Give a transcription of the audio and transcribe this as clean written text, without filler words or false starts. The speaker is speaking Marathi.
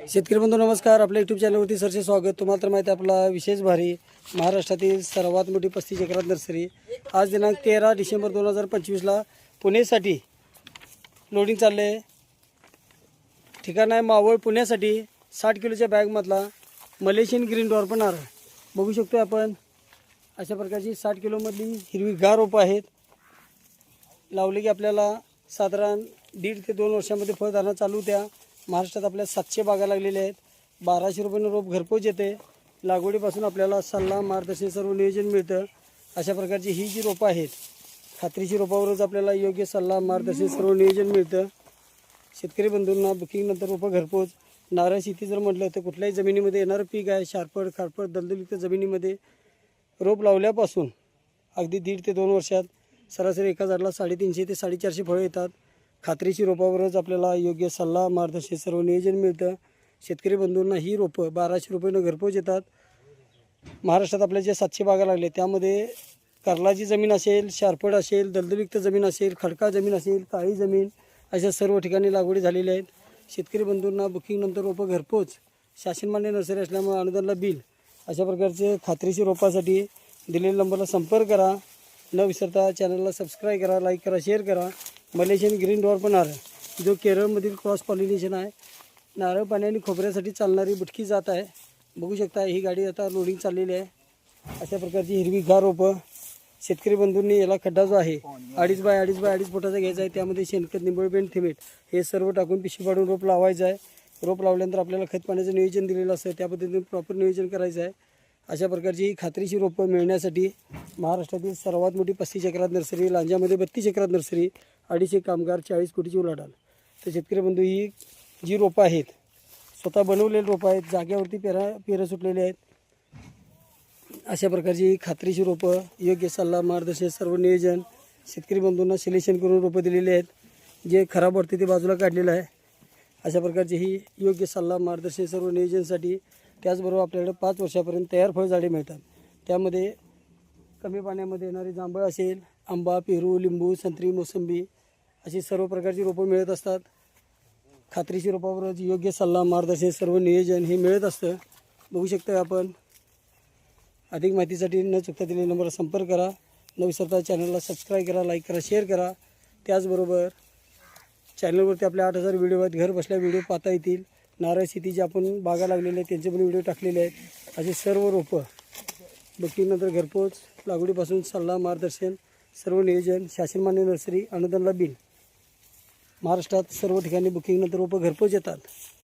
शेतकरी बंधू नमस्कार. आपल्या यूट्यूब चॅनलवरती सरचे स्वागत. तुम्हाला तर माहिती आहे आपला विशेष भारी महाराष्ट्रातील सर्वात मोठी 35 एकरात नर्सरी आज दिनांक 13 डिसेंबर 2025ला पुणेसाठी लोडिंग चालले. ठिकाण आहे मावळ पुण्यासाठी. 60 किलोच्या बॅगमधला मलेशियन ग्रीन डॉर्पनर बघू शकतो आपण. अशा प्रकारची 60 किलोमधली हिरवीगार रोपं आहेत. लावले की आपल्याला साधारण 1.5 ते 2 वर्षामध्ये फळधारणा चालू होत्या. महाराष्ट्रात आपल्या 700 बागा लागलेल्या आहेत. 1200 रुपयानं रोप घरपोच येते. लागवडीपासून आपल्याला सल्ला मार्गदर्शन सर्व नियोजन मिळतं. अशा प्रकारची ही जी रोपं आहेत खात्रीची रोपावरच आपल्याला योग्य सल्ला मार्गदर्शन सर्व नियोजन मिळतं. शेतकरी बंधूंना बुकिंगनंतर रोपं घरपोच. नारळ शेती जर म्हटलं तर कुठल्याही जमिनीमध्ये येणारं पीक आहे. शारपड खारपड दलदलीत जमिनीमध्ये रोप लावल्यापासून अगदी 1.5 ते 2 वर्षात सरासरी एका झाडाला 350 ते 450 फळं येतात. खात्रीची रोपावरच आपल्याला योग्य सल्ला मार्गदर्शन सर्व नियोजन मिळतं. शेतकरी बंधूंना ही रोपं 1200 रुपयानं घरपोच येतात. महाराष्ट्रात आपल्या ज्या 700 बागा लागले त्यामध्ये कर्लाची जमीन असेल, शारपड असेल, दलदलीयुक्त जमीन असेल, खडकाळ जमीन असेल, काळी जमीन अशा सर्व ठिकाणी लागवडी झालेल्या आहेत. शेतकरी बंधूंना बुकिंगनंतर रोपं घरपोच. शासनमान्य नर्सरी असल्यामुळे अनुदानला बिल. अशा प्रकारचे खात्रीची रोपासाठी दिलेल्या नंबरला संपर्क करा. न विसरता चॅनलला सबस्क्राईब करा, लाईक करा, शेअर करा. मलेशियन ग्रीन डॉर्पनर जो केरळमधील क्रॉस पॉलिनेशन आहे. नारळ पाणी आणि खोबऱ्यासाठी चालणारी बुटकी जात आहे. बघू शकता ही गाडी आता लोडिंग चाललेली आहे. अशा प्रकारची हिरवीगार रोपं. शेतकरी बंधूंनी याला खड्डा जो आहे 2.5 बाय 2.5 फुटाचा घ्यायचा आहे. त्यामध्ये शेणखत, निंबळपेंड, थिमेट हे सर्व टाकून पिशवी पाडून रोप लावायचं आहे. रोप लावल्यानंतर आपल्याला खत पाण्याचं नियोजन दिलेलं असतं. त्या पद्धतीने प्रॉपर नियोजन करायचं आहे. अशा प्रकारची ही खात्रीची रोपं मिळण्यासाठी महाराष्ट्रातील सर्वात मोठी 35 एकरात नर्सरी, लांजामध्ये 32 एकरात नर्सरी, 250 कामगार, 40 कोटीची उलाढाल. तर शेतकरी बंधू ही जी रोपं आहेत स्वतः बनवलेली रोपं आहेत. जाग्यावरती पेरं सुटलेले आहेत. अशा प्रकारची खात्रीची रोपं, योग्य सल्ला मार्गदर्शन सर्व नियोजन शेतकरी बंधूंना सिलेक्शन करून रोपं दिलेली आहेत. जे खराब वाटते ते बाजूला काढलेलं आहे. अशा प्रकारची ही योग्य सल्ला मार्गदर्शन सर्व नियोजनसाठी. त्याचबरोबर आपल्याकडे 5 वर्षापर्यंत तयार फळझाडे मिळतात. त्यामध्ये कमी पाण्यामध्ये येणारी जांभळ असेल, आंबा, पेरू, लिंबू, संत्री, मोसंबी अशी सर्व प्रकारची रोपं मिळत असतात. खात्रीची रोपावरच योग्य सल्ला मार्गदर्शन सर्व नियोजन हे मिळत असतं. बघू शकता आपण. अधिक माहितीसाठी न चुकता दिलेल्या नंबरला संपर्क करा. न विसरता चॅनलला सबस्क्राईब करा, लाईक करा, शेअर करा. त्याचबरोबर चॅनलवरती आपल्या 8000 व्हिडिओ आहेत. घर बसल्या व्हिडिओ पाहता येतील. नारळ शेती जे आपण बागा लागलेले आहेत त्यांचे पण व्हिडिओ टाकलेले आहेत. असे सर्व रोपं बुकिंगनंतर घरपोच. लागवडीपासून सल्ला मार्गदर्शन सर्व नियोजन शासनमान्य नर्सरी, अनुदानला बिल. महाराष्ट्रात सर्व ठिकाणी बुकिंगनंतर रोपं घरपोच येतात.